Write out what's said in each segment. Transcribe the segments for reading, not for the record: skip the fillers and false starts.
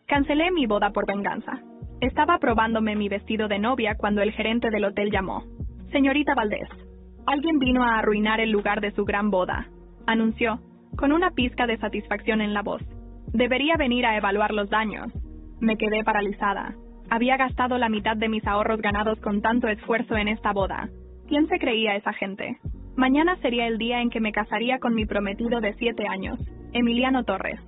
Cancelé mi boda por venganza. Estaba probándome mi vestido de novia cuando el gerente del hotel llamó. Señorita Valdés, alguien vino a arruinar el lugar de su gran boda, anunció, con una pizca de satisfacción en la voz. Debería venir a evaluar los daños. Me quedé paralizada. Había gastado la mitad de mis ahorros ganados con tanto esfuerzo en esta boda. ¿Quién se creía esa gente? Mañana sería el día en que me casaría con mi prometido de 7 años, Emiliano Torres.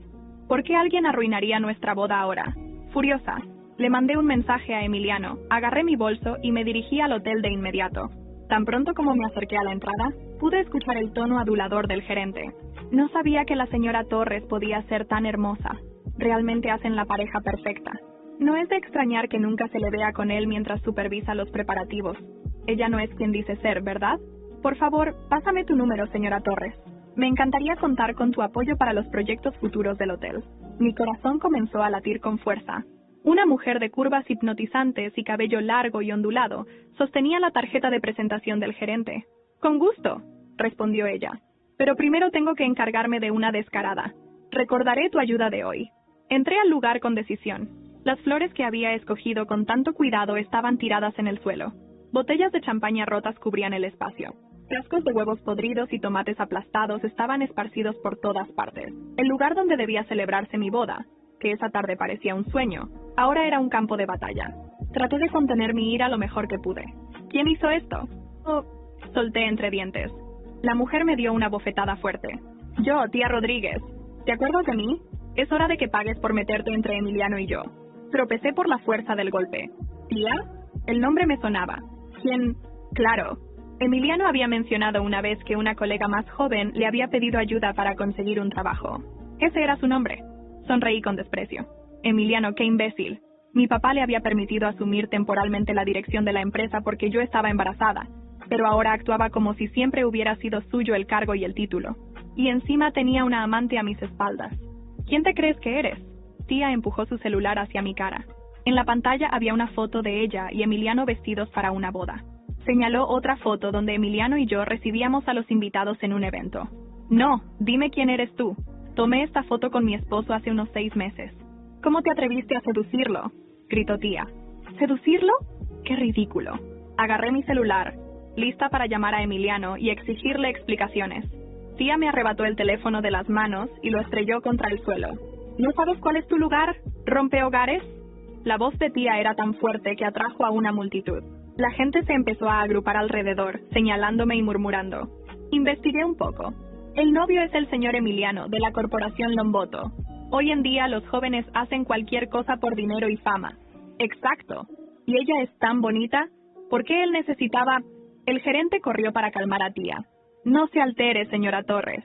¿Por qué alguien arruinaría nuestra boda ahora? Furiosa, le mandé un mensaje a Emiliano, agarré mi bolso y me dirigí al hotel de inmediato. Tan pronto como me acerqué a la entrada, pude escuchar el tono adulador del gerente. No sabía que la señora Torres podía ser tan hermosa. Realmente hacen la pareja perfecta. No es de extrañar que nunca se le vea con él mientras supervisa los preparativos. Ella no es quien dice ser, ¿verdad? Por favor, pásame tu número, señora Torres. Me encantaría contar con tu apoyo para los proyectos futuros del hotel. Mi corazón comenzó a latir con fuerza. Una mujer de curvas hipnotizantes y cabello largo y ondulado sostenía la tarjeta de presentación del gerente. Con gusto, respondió ella. Pero primero tengo que encargarme de una descarada. Recordaré tu ayuda de hoy. Entré al lugar con decisión. Las flores que había escogido con tanto cuidado estaban tiradas en el suelo. Botellas de champaña rotas cubrían el espacio. Frascos de huevos podridos y tomates aplastados estaban esparcidos por todas partes. El lugar donde debía celebrarse mi boda, que esa tarde parecía un sueño, ahora era un campo de batalla. Traté de contener mi ira lo mejor que pude. ¿Quién hizo esto? Oh, solté entre dientes. La mujer me dio una bofetada fuerte. Yo, tía Rodríguez. ¿Te acuerdas de mí? Es hora de que pagues por meterte entre Emiliano y yo. Tropecé por la fuerza del golpe. ¿Tía? El nombre me sonaba. ¿Quién? Claro. Emiliano había mencionado una vez que una colega más joven le había pedido ayuda para conseguir un trabajo. Ese era su nombre. Sonreí con desprecio. Emiliano, qué imbécil. Mi papá le había permitido asumir temporalmente la dirección de la empresa porque yo estaba embarazada, pero ahora actuaba como si siempre hubiera sido suyo el cargo y el título. Y encima tenía una amante a mis espaldas. ¿Quién te crees que eres? Tía empujó su celular hacia mi cara. En la pantalla había una foto de ella y Emiliano vestidos para una boda. Señaló otra foto donde Emiliano y yo recibíamos a los invitados en un evento. No, dime quién eres tú. Tomé esta foto con mi esposo hace unos 6 meses. ¿Cómo te atreviste a seducirlo? Gritó tía. ¿Seducirlo? ¡Qué ridículo! Agarré mi celular, lista para llamar a Emiliano y exigirle explicaciones. Tía me arrebató el teléfono de las manos y lo estrelló contra el suelo. ¿No sabes cuál es tu lugar? ¿Rompehogares? La voz de tía era tan fuerte que atrajo a una multitud. La gente se empezó a agrupar alrededor, señalándome y murmurando. Investigué un poco. El novio es el señor Emiliano, de la corporación Lomboto. Hoy en día los jóvenes hacen cualquier cosa por dinero y fama. Exacto. ¿Y ella es tan bonita? ¿Por qué él necesitaba...? El gerente corrió para calmar a tía. No se altere, señora Torres.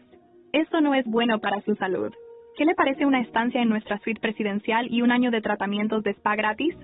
Eso no es bueno para su salud. ¿Qué le parece una estancia en nuestra suite presidencial y un año de tratamientos de spa gratis?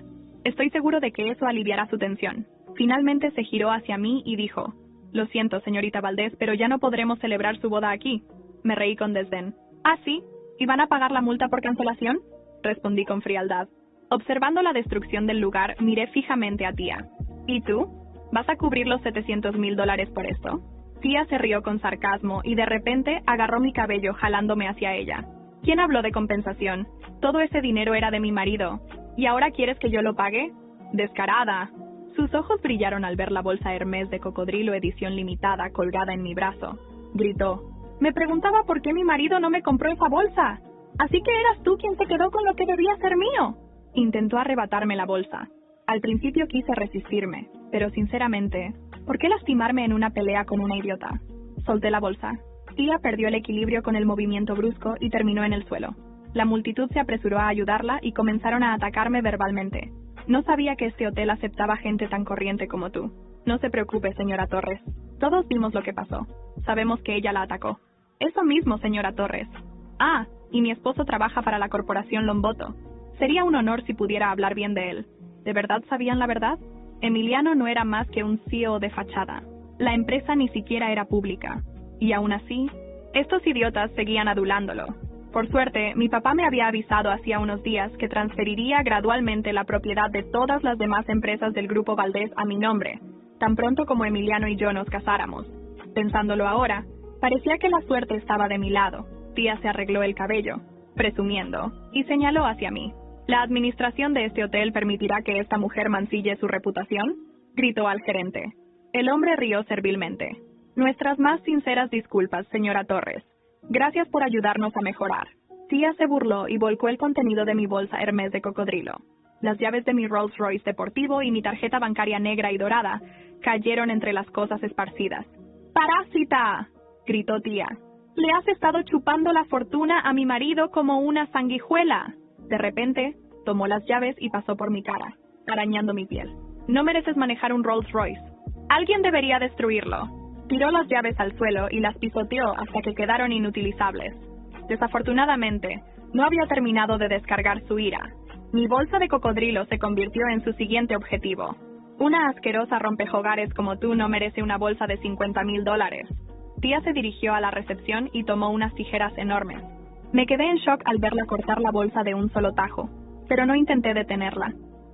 Estoy seguro de que eso aliviará su tensión. Finalmente se giró hacia mí y dijo, «Lo siento, señorita Valdés, pero ya no podremos celebrar su boda aquí». Me reí con desdén. «¿Ah, sí? ¿Y van a pagar la multa por cancelación?», respondí con frialdad. Observando la destrucción del lugar, miré fijamente a tía. «¿Y tú? ¿Vas a cubrir los $700,000 por esto?». Tía se rió con sarcasmo y de repente agarró mi cabello jalándome hacia ella. «¿Quién habló de compensación? Todo ese dinero era de mi marido. ¿Y ahora quieres que yo lo pague? ¡Descarada!». Sus ojos brillaron al ver la bolsa Hermès de cocodrilo edición limitada colgada en mi brazo. Gritó. «Me preguntaba por qué mi marido no me compró esa bolsa. Así que eras tú quien se quedó con lo que debía ser mío». Intentó arrebatarme la bolsa. Al principio quise resistirme, pero sinceramente, ¿por qué lastimarme en una pelea con una idiota? Solté la bolsa. Tía perdió el equilibrio con el movimiento brusco y terminó en el suelo. La multitud se apresuró a ayudarla y comenzaron a atacarme verbalmente. No sabía que este hotel aceptaba gente tan corriente como tú. No se preocupe, señora Torres. Todos vimos lo que pasó. Sabemos que ella la atacó. Eso mismo, señora Torres. Ah, y mi esposo trabaja para la corporación Lomboto. Sería un honor si pudiera hablar bien de él. ¿De verdad sabían la verdad? Emiliano no era más que un CEO de fachada. La empresa ni siquiera era pública. Y aún así, estos idiotas seguían adulándolo. Por suerte, mi papá me había avisado hacía unos días que transferiría gradualmente la propiedad de todas las demás empresas del Grupo Valdés a mi nombre, tan pronto como Emiliano y yo nos casáramos. Pensándolo ahora, parecía que la suerte estaba de mi lado. Tía se arregló el cabello, presumiendo, y señaló hacia mí. ¿La administración de este hotel permitirá que esta mujer mancille su reputación?, gritó al gerente. El hombre rió servilmente. Nuestras más sinceras disculpas, señora Torres. Gracias por ayudarnos a mejorar. Tía se burló y volcó el contenido de mi bolsa Hermes de cocodrilo. Las llaves de mi Rolls Royce deportivo y mi tarjeta bancaria negra y dorada cayeron entre las cosas esparcidas. ¡Parásita!, gritó tía. Le has estado chupando la fortuna a mi marido como una sanguijuela. De repente, tomó las llaves y pasó por mi cara, arañando mi piel. No mereces manejar un Rolls Royce. Alguien debería destruirlo. Tiró las llaves al suelo y las pisoteó hasta que quedaron inutilizables. Desafortunadamente, no había terminado de descargar su ira. Mi bolsa de cocodrilo se convirtió en su siguiente objetivo. Una asquerosa rompehogares como tú no merece una bolsa de $50,000. Tía se dirigió a la recepción y tomó unas tijeras enormes. Me quedé en shock al verla cortar la bolsa de un solo tajo, pero no intenté detenerla.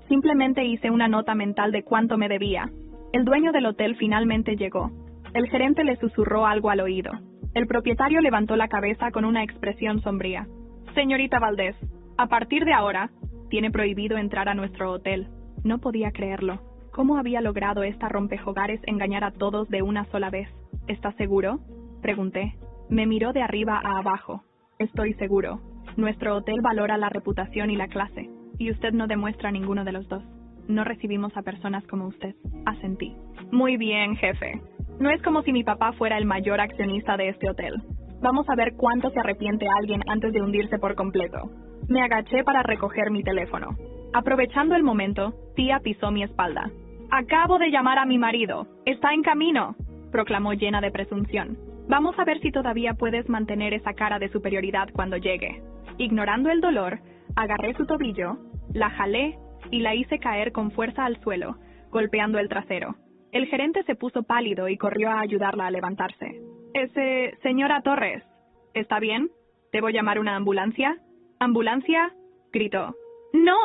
Simplemente hice una nota mental de cuánto me debía. El dueño del hotel finalmente llegó. El gerente le susurró algo al oído. El propietario levantó la cabeza con una expresión sombría. Señorita Valdés, a partir de ahora, tiene prohibido entrar a nuestro hotel. No podía creerlo. ¿Cómo había logrado esta rompehogares engañar a todos de una sola vez? ¿Estás seguro?, pregunté. Me miró de arriba a abajo. Estoy seguro. Nuestro hotel valora la reputación y la clase, y usted no demuestra ninguno de los dos. No recibimos a personas como usted. Asentí. Muy bien, jefe. No es como si mi papá fuera el mayor accionista de este hotel. Vamos a ver cuánto se arrepiente alguien antes de hundirse por completo. Me agaché para recoger mi teléfono. Aprovechando el momento, tía pisó mi espalda. Acabo de llamar a mi marido. Está en camino, proclamó llena de presunción. Vamos a ver si todavía puedes mantener esa cara de superioridad cuando llegue. Ignorando el dolor, agarré su tobillo, la jalé y la hice caer con fuerza al suelo, golpeando el trasero. El gerente se puso pálido y corrió a ayudarla a levantarse. Señora Torres, ¿está bien? ¿Debo llamar una ambulancia? ¿Ambulancia?, gritó. ¡No!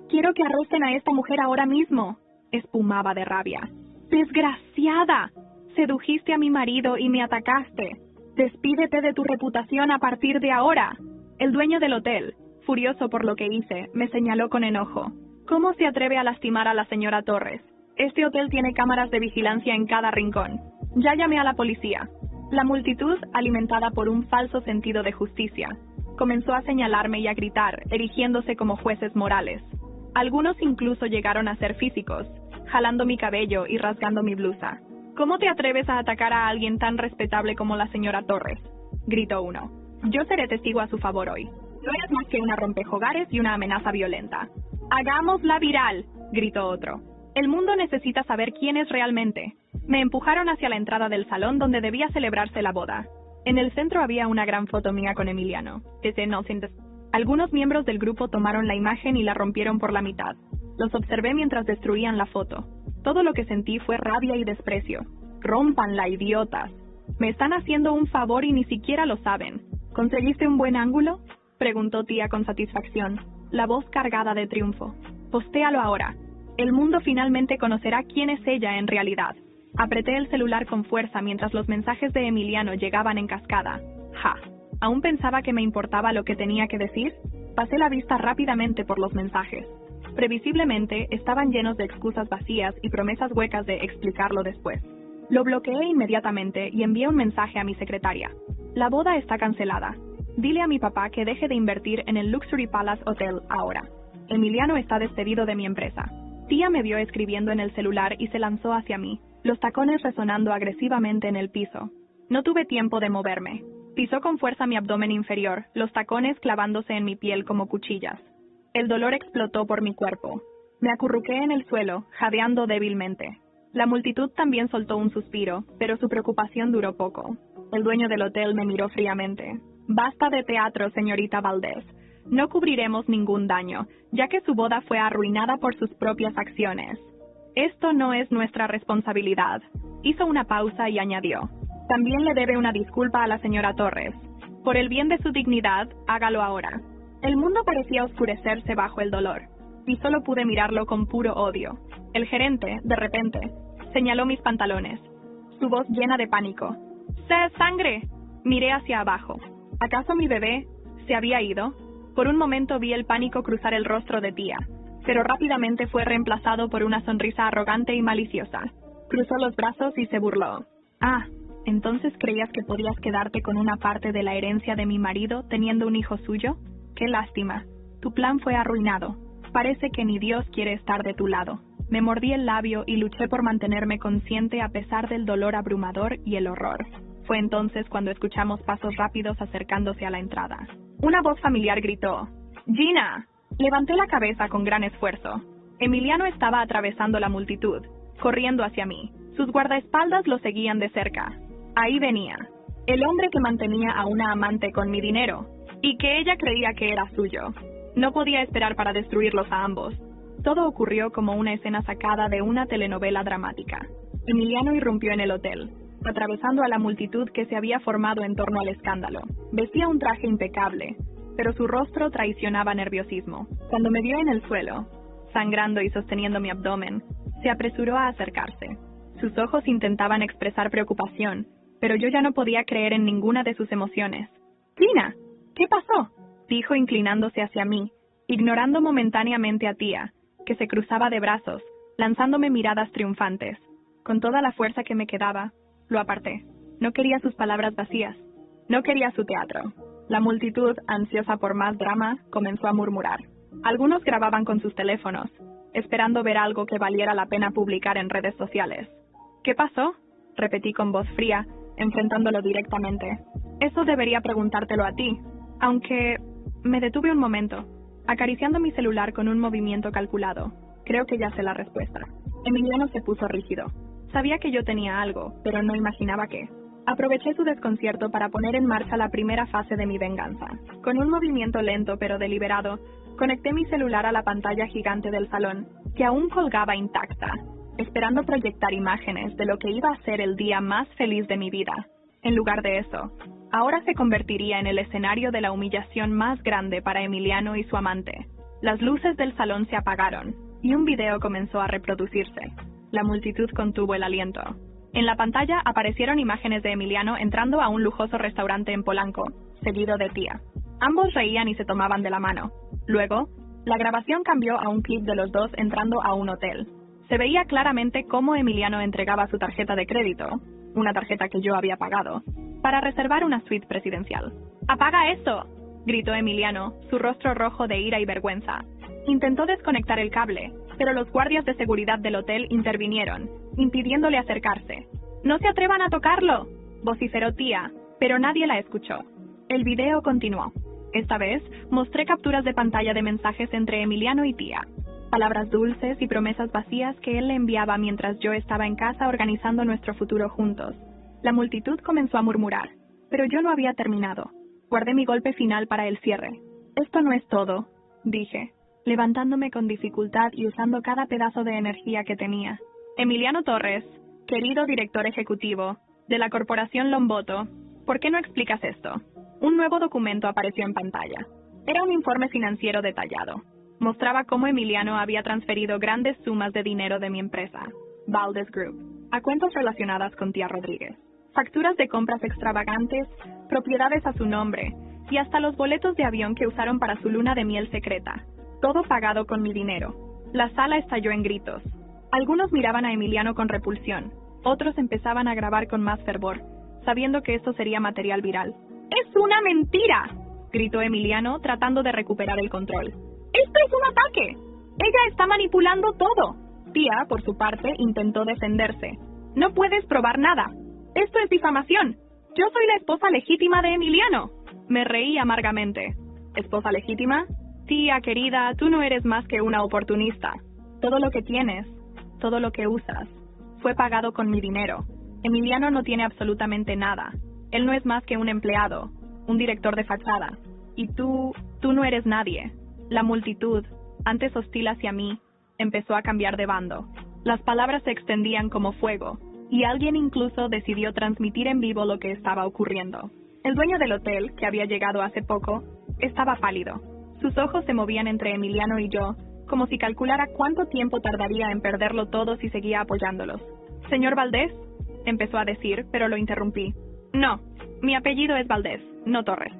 ¡Quiero que arresten a esta mujer ahora mismo!, espumaba de rabia. ¡Desgraciada! Sedujiste a mi marido y me atacaste. Despídete de tu reputación a partir de ahora. El dueño del hotel, furioso por lo que hice, me señaló con enojo. ¿Cómo se atreve a lastimar a la señora Torres? Este hotel tiene cámaras de vigilancia en cada rincón. Ya llamé a la policía. La multitud, alimentada por un falso sentido de justicia, comenzó a señalarme y a gritar, erigiéndose como jueces morales. Algunos incluso llegaron a ser físicos, jalando mi cabello y rasgando mi blusa. ¿Cómo te atreves a atacar a alguien tan respetable como la señora Torres?, gritó uno. Yo seré testigo a su favor hoy. No eres más que una rompehogares y una amenaza violenta. ¡Hagámosla viral!, gritó otro. El mundo necesita saber quién es realmente. Me empujaron hacia la entrada del salón donde debía celebrarse la boda. En el centro había una gran foto mía con Emiliano. Algunos miembros del grupo tomaron la imagen y la rompieron por la mitad. Los observé mientras destruían la foto. Todo lo que sentí fue rabia y desprecio. ¡Rómpanla, idiotas! Me están haciendo un favor y ni siquiera lo saben. ¿Conseguiste un buen ángulo?, preguntó tía con satisfacción, la voz cargada de triunfo. Postéalo ahora. El mundo finalmente conocerá quién es ella en realidad. Apreté el celular con fuerza mientras los mensajes de Emiliano llegaban en cascada. ¡Ja! ¿Aún pensaba que me importaba lo que tenía que decir? Pasé la vista rápidamente por los mensajes. Previsiblemente, estaban llenos de excusas vacías y promesas huecas de explicarlo después. Lo bloqueé inmediatamente y envié un mensaje a mi secretaria. La boda está cancelada. Dile a mi papá que deje de invertir en el Luxury Palace Hotel ahora. Emiliano está despedido de mi empresa. Tía me vio escribiendo en el celular y se lanzó hacia mí, los tacones resonando agresivamente en el piso. No tuve tiempo de moverme. Pisó con fuerza mi abdomen inferior, los tacones clavándose en mi piel como cuchillas. El dolor explotó por mi cuerpo. Me acurruqué en el suelo, jadeando débilmente. La multitud también soltó un suspiro, pero su preocupación duró poco. El dueño del hotel me miró fríamente. Basta de teatro, señorita Valdés. No cubriremos ningún daño, ya que su boda fue arruinada por sus propias acciones. Esto no es nuestra responsabilidad. Hizo una pausa y añadió. También le debe una disculpa a la señora Torres. Por el bien de su dignidad, hágalo ahora. El mundo parecía oscurecerse bajo el dolor, y solo pude mirarlo con puro odio. El gerente, de repente, señaló mis pantalones, su voz llena de pánico. ¡Sangre! Miré hacia abajo. ¿Acaso mi bebé se había ido? Por un momento vi el pánico cruzar el rostro de tía, pero rápidamente fue reemplazado por una sonrisa arrogante y maliciosa. Cruzó los brazos y se burló. Ah, ¿entonces creías que podías quedarte con una parte de la herencia de mi marido teniendo un hijo suyo? ¡Qué lástima! Tu plan fue arruinado. Parece que ni Dios quiere estar de tu lado. Me mordí el labio y luché por mantenerme consciente a pesar del dolor abrumador y el horror. Fue entonces cuando escuchamos pasos rápidos acercándose a la entrada. Una voz familiar gritó: ¡Gina! Levanté la cabeza con gran esfuerzo. Emiliano estaba atravesando la multitud, corriendo hacia mí. Sus guardaespaldas lo seguían de cerca. Ahí venía, el hombre que mantenía a una amante con mi dinero, y que ella creía que era suyo. No podía esperar para destruirlos a ambos. Todo ocurrió como una escena sacada de una telenovela dramática. Emiliano irrumpió en el hotel, atravesando a la multitud que se había formado en torno al escándalo. Vestía un traje impecable, pero su rostro traicionaba nerviosismo. Cuando me vio en el suelo, sangrando y sosteniendo mi abdomen, se apresuró a acercarse. Sus ojos intentaban expresar preocupación, pero yo ya no podía creer en ninguna de sus emociones. «Gina, ¿qué pasó?», dijo inclinándose hacia mí, ignorando momentáneamente a tía, que se cruzaba de brazos, lanzándome miradas triunfantes. Con toda la fuerza que me quedaba, lo aparté. No quería sus palabras vacías. No quería su teatro. La multitud, ansiosa por más drama, comenzó a murmurar. Algunos grababan con sus teléfonos, esperando ver algo que valiera la pena publicar en redes sociales. «¿Qué pasó?», repetí con voz fría, enfrentándolo directamente. «Eso debería preguntártelo a ti», aunque me detuve un momento, acariciando mi celular con un movimiento calculado. Creo que ya sé la respuesta. Emiliano se puso rígido. Sabía que yo tenía algo, pero no imaginaba qué. Aproveché su desconcierto para poner en marcha la primera fase de mi venganza. Con un movimiento lento pero deliberado, conecté mi celular a la pantalla gigante del salón, que aún colgaba intacta, esperando proyectar imágenes de lo que iba a ser el día más feliz de mi vida. En lugar de eso, ahora se convertiría en el escenario de la humillación más grande para Emiliano y su amante. Las luces del salón se apagaron, y un video comenzó a reproducirse. La multitud contuvo el aliento. En la pantalla aparecieron imágenes de Emiliano entrando a un lujoso restaurante en Polanco, seguido de tía. Ambos reían y se tomaban de la mano. Luego, la grabación cambió a un clip de los dos entrando a un hotel. Se veía claramente cómo Emiliano entregaba su tarjeta de crédito, una tarjeta que yo había pagado, para reservar una suite presidencial. «¡Apaga esto!», gritó Emiliano, su rostro rojo de ira y vergüenza. Intentó desconectar el cable, pero los guardias de seguridad del hotel intervinieron, impidiéndole acercarse. «¡No se atrevan a tocarlo!», vociferó tía, pero nadie la escuchó. El video continuó. Esta vez, mostré capturas de pantalla de mensajes entre Emiliano y tía. Palabras dulces y promesas vacías que él le enviaba mientras yo estaba en casa organizando nuestro futuro juntos. La multitud comenzó a murmurar, pero yo no había terminado. Guardé mi golpe final para el cierre. «Esto no es todo», dije, levantándome con dificultad y usando cada pedazo de energía que tenía. «Emiliano Torres, querido director ejecutivo de la Corporación Lomboto, ¿por qué no explicas esto?». Un nuevo documento apareció en pantalla. Era un informe financiero detallado. Mostraba cómo Emiliano había transferido grandes sumas de dinero de mi empresa, Valdez Group, a cuentas relacionadas con tía Rodríguez. Facturas de compras extravagantes, propiedades a su nombre y hasta los boletos de avión que usaron para su luna de miel secreta. Todo pagado con mi dinero. La sala estalló en gritos. Algunos miraban a Emiliano con repulsión. Otros empezaban a grabar con más fervor, sabiendo que esto sería material viral. «¡Es una mentira!», gritó Emiliano, tratando de recuperar el control. «¡Esto es un ataque! Ella está manipulando todo». Tía, por su parte, intentó defenderse. «No puedes probar nada. Esto es difamación. Yo soy la esposa legítima de Emiliano». Me reí amargamente. «¿Esposa legítima? Tía querida, tú no eres más que una oportunista. Todo lo que tienes, todo lo que usas, fue pagado con mi dinero. Emiliano no tiene absolutamente nada. Él no es más que un empleado, un director de fachada. Y tú no eres nadie». La multitud, antes hostil hacia mí, empezó a cambiar de bando. Las palabras se extendían como fuego, y alguien incluso decidió transmitir en vivo lo que estaba ocurriendo. El dueño del hotel, que había llegado hace poco, estaba pálido. Sus ojos se movían entre Emiliano y yo, como si calculara cuánto tiempo tardaría en perderlo todo si seguía apoyándolos. «Señor Valdés», empezó a decir, pero lo interrumpí. «No, mi apellido es Valdés, no Torres».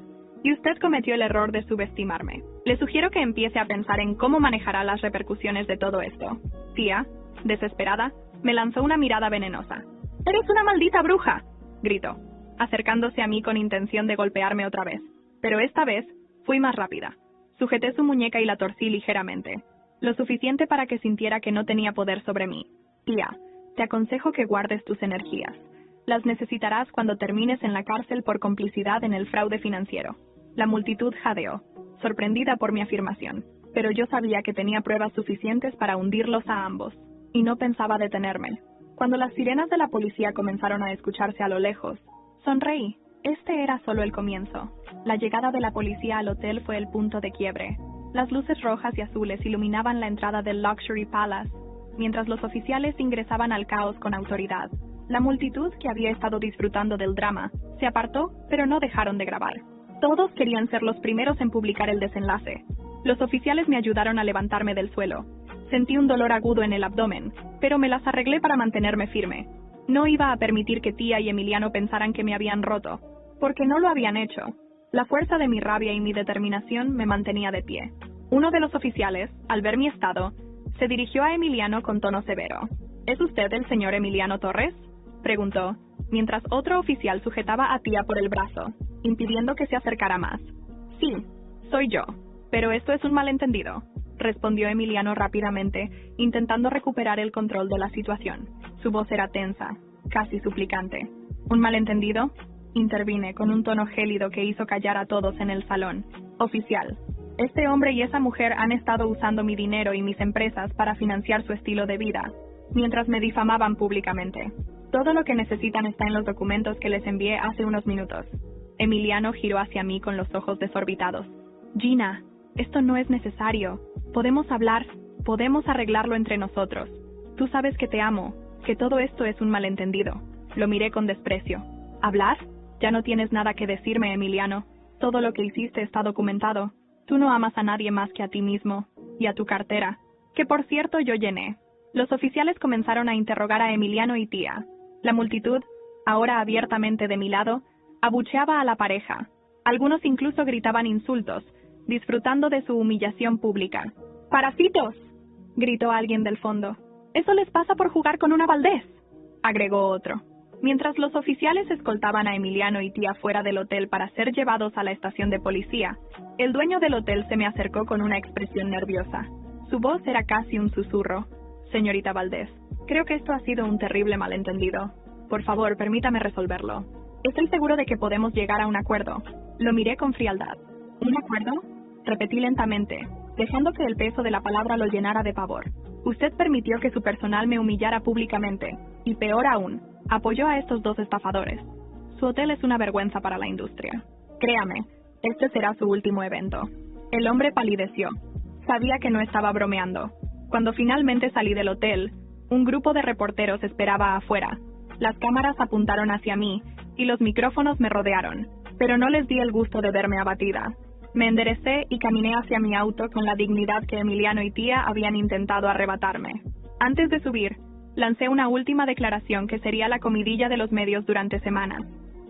Y usted cometió el error de subestimarme. Le sugiero que empiece a pensar en cómo manejará las repercusiones de todo esto. Tía, desesperada, me lanzó una mirada venenosa. ¡Eres una maldita bruja!, gritó, acercándose a mí con intención de golpearme otra vez. Pero esta vez, fui más rápida. Sujeté su muñeca y la torcí ligeramente, lo suficiente para que sintiera que no tenía poder sobre mí. Tía, te aconsejo que guardes tus energías. Las necesitarás cuando termines en la cárcel por complicidad en el fraude financiero. La multitud jadeó, sorprendida por mi afirmación, pero yo sabía que tenía pruebas suficientes para hundirlos a ambos, y no pensaba detenerme. Cuando las sirenas de la policía comenzaron a escucharse a lo lejos, sonreí. Este era solo el comienzo. La llegada de la policía al hotel fue el punto de quiebre. Las luces rojas y azules iluminaban la entrada del Luxury Palace, mientras los oficiales ingresaban al caos con autoridad. La multitud, que había estado disfrutando del drama, se apartó, pero no dejaron de grabar. Todos querían ser los primeros en publicar el desenlace. Los oficiales me ayudaron a levantarme del suelo. Sentí un dolor agudo en el abdomen, pero me las arreglé para mantenerme firme. No iba a permitir que Tía y Emiliano pensaran que me habían roto, porque no lo habían hecho. La fuerza de mi rabia y mi determinación me mantenía de pie. Uno de los oficiales, al ver mi estado, se dirigió a Emiliano con tono severo. ¿Es usted el señor Emiliano Torres?, preguntó, mientras otro oficial sujetaba a Tía por el brazo, impidiendo que se acercara más. Sí, soy yo, pero esto es un malentendido, respondió Emiliano rápidamente, intentando recuperar el control de la situación. Su voz era tensa, casi suplicante. ¿Un malentendido?, intervine con un tono gélido que hizo callar a todos en el salón. Oficial, este hombre y esa mujer han estado usando mi dinero y mis empresas para financiar su estilo de vida, mientras me difamaban públicamente. Todo lo que necesitan está en los documentos que les envié hace unos minutos. Emiliano giró hacia mí con los ojos desorbitados. Gina, esto no es necesario. Podemos hablar, podemos arreglarlo entre nosotros. Tú sabes que te amo, que todo esto es un malentendido. Lo miré con desprecio. ¿Hablar? Ya no tienes nada que decirme, Emiliano. Todo lo que hiciste está documentado. Tú no amas a nadie más que a ti mismo, y a tu cartera, que por cierto yo llené. Los oficiales comenzaron a interrogar a Emiliano y Tía. La multitud, ahora abiertamente de mi lado, abucheaba a la pareja. Algunos incluso gritaban insultos, disfrutando de su humillación pública. ¡Parásitos!, gritó alguien del fondo. «Eso les pasa por jugar con una Valdés», agregó otro. Mientras los oficiales escoltaban a Emiliano y Tía fuera del hotel para ser llevados a la estación de policía, el dueño del hotel se me acercó con una expresión nerviosa. Su voz era casi un susurro. «Señorita Valdés, creo que esto ha sido un terrible malentendido. Por favor, permítame resolverlo. Estoy seguro de que podemos llegar a un acuerdo». Lo miré con frialdad. «¿Un acuerdo?», repetí lentamente, dejando que el peso de la palabra lo llenara de pavor. «Usted permitió que su personal me humillara públicamente, y peor aún, apoyó a estos dos estafadores. Su hotel es una vergüenza para la industria. Créame, este será su último evento». El hombre palideció. Sabía que no estaba bromeando. Cuando finalmente salí del hotel, un grupo de reporteros esperaba afuera. Las cámaras apuntaron hacia mí, y los micrófonos me rodearon, pero no les di el gusto de verme abatida. Me enderecé y caminé hacia mi auto con la dignidad que Emiliano y Tía habían intentado arrebatarme. Antes de subir, lancé una última declaración que sería la comidilla de los medios durante semanas.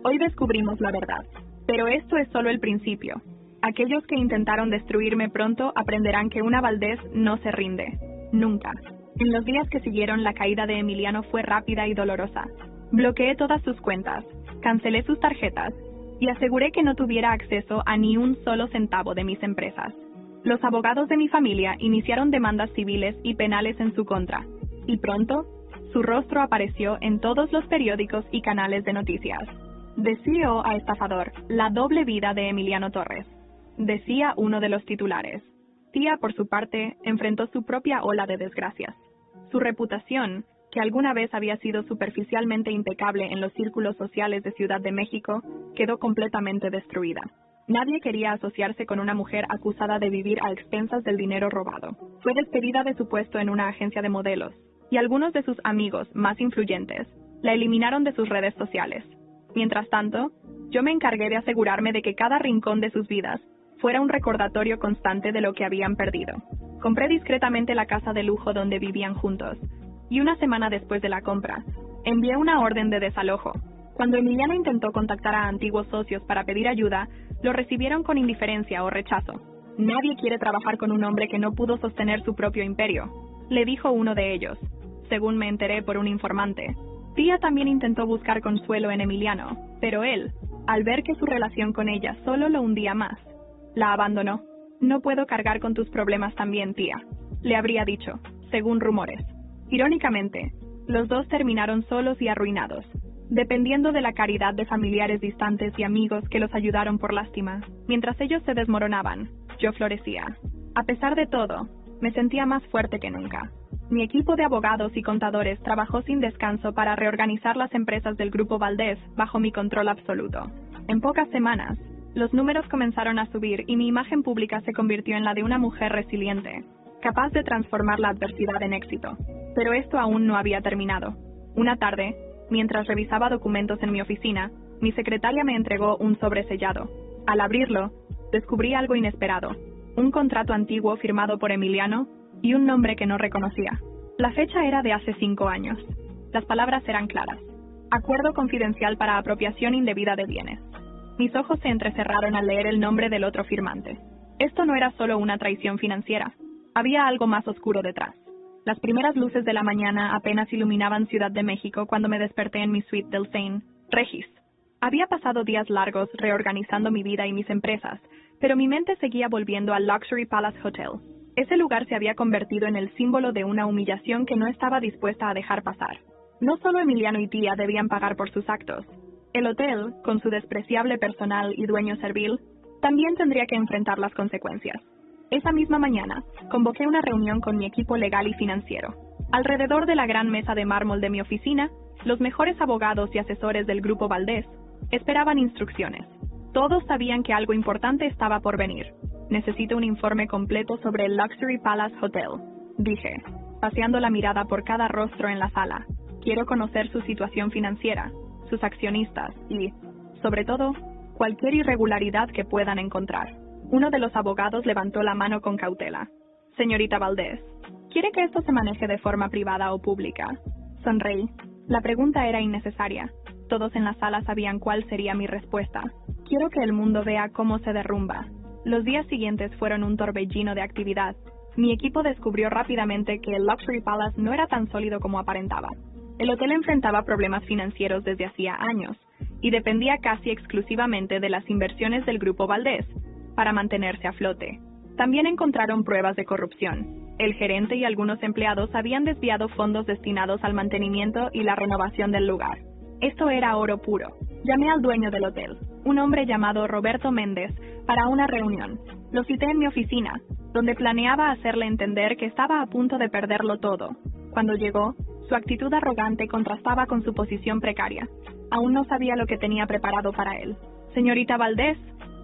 Hoy descubrimos la verdad, pero esto es solo el principio. Aquellos que intentaron destruirme pronto aprenderán que una Valdés no se rinde. Nunca. En los días que siguieron, la caída de Emiliano fue rápida y dolorosa. Bloqueé todas sus cuentas, cancelé sus tarjetas y aseguré que no tuviera acceso a ni un solo centavo de mis empresas. Los abogados de mi familia iniciaron demandas civiles y penales en su contra, y pronto, su rostro apareció en todos los periódicos y canales de noticias. De CEO a estafador, la doble vida de Emiliano Torres, decía uno de los titulares. Tía, por su parte, enfrentó su propia ola de desgracias. Su reputación, que alguna vez había sido superficialmente impecable en los círculos sociales de Ciudad de México, quedó completamente destruida. Nadie quería asociarse con una mujer acusada de vivir a expensas del dinero robado. Fue despedida de su puesto en una agencia de modelos, y algunos de sus amigos más influyentes la eliminaron de sus redes sociales. Mientras tanto, yo me encargué de asegurarme de que cada rincón de sus vidas fuera un recordatorio constante de lo que habían perdido. Compré discretamente la casa de lujo donde vivían juntos, y una semana después de la compra, envié una orden de desalojo. Cuando Emiliano intentó contactar a antiguos socios para pedir ayuda, Lo recibieron con indiferencia o rechazo. Nadie quiere trabajar con un hombre que no pudo sostener su propio imperio, le dijo uno de ellos, según me enteré por un informante. Tía también intentó buscar consuelo en Emiliano, pero él, al ver que su relación con ella solo lo hundía más, la abandonó. No puedo cargar con tus problemas también, tía, le habría dicho, según rumores. Irónicamente, los dos terminaron solos y arruinados, dependiendo de la caridad de familiares distantes y amigos que los ayudaron por lástima. Mientras ellos se desmoronaban, yo florecía. A pesar de todo, me sentía más fuerte que nunca. Mi equipo de abogados y contadores trabajó sin descanso para reorganizar las empresas del Grupo Valdés bajo mi control absoluto. En pocas semanas, los números comenzaron a subir y mi imagen pública se convirtió en la de una mujer resiliente, capaz de transformar la adversidad en éxito. Pero esto aún no había terminado. Una tarde, mientras revisaba documentos en mi oficina, mi secretaria me entregó un sobre sellado. Al abrirlo, descubrí algo inesperado: un contrato antiguo firmado por Emiliano y un nombre que no reconocía. La fecha era de hace 5 años. Las palabras eran claras: acuerdo confidencial para apropiación indebida de bienes. Mis ojos se entrecerraron al leer el nombre del otro firmante. Esto no era solo una traición financiera. Había algo más oscuro detrás. Las primeras luces de la mañana apenas iluminaban Ciudad de México cuando me desperté en mi suite del St. Regis. Había pasado días largos reorganizando mi vida y mis empresas, pero mi mente seguía volviendo al Luxury Palace Hotel. Ese lugar se había convertido en el símbolo de una humillación que no estaba dispuesta a dejar pasar. No solo Emiliano y tía debían pagar por sus actos. El hotel, con su despreciable personal y dueño servil, también tendría que enfrentar las consecuencias. Esa misma mañana, convoqué una reunión con mi equipo legal y financiero. Alrededor de la gran mesa de mármol de mi oficina, los mejores abogados y asesores del Grupo Valdés esperaban instrucciones. Todos sabían que algo importante estaba por venir. Necesito un informe completo sobre el Luxury Palace Hotel, dije, paseando la mirada por cada rostro en la sala. Quiero conocer su situación financiera, sus accionistas y, sobre todo, cualquier irregularidad que puedan encontrar. Uno de los abogados levantó la mano con cautela. Señorita Valdés, ¿quiere que esto se maneje de forma privada o pública? Sonreí. La pregunta era innecesaria. Todos en la sala sabían cuál sería mi respuesta. Quiero que el mundo vea cómo se derrumba. Los días siguientes fueron un torbellino de actividad. Mi equipo descubrió rápidamente que el Luxury Palace no era tan sólido como aparentaba. El hotel enfrentaba problemas financieros desde hacía años y dependía casi exclusivamente de las inversiones del Grupo Valdés para mantenerse a flote. También encontraron pruebas de corrupción. El gerente y algunos empleados habían desviado fondos destinados al mantenimiento y la renovación del lugar. Esto era oro puro. Llamé al dueño del hotel, un hombre llamado Roberto Méndez, para una reunión. Lo cité en mi oficina, donde planeaba hacerle entender que estaba a punto de perderlo todo. Cuando llegó, su actitud arrogante contrastaba con su posición precaria. Aún no sabía lo que tenía preparado para él. Señorita Valdés,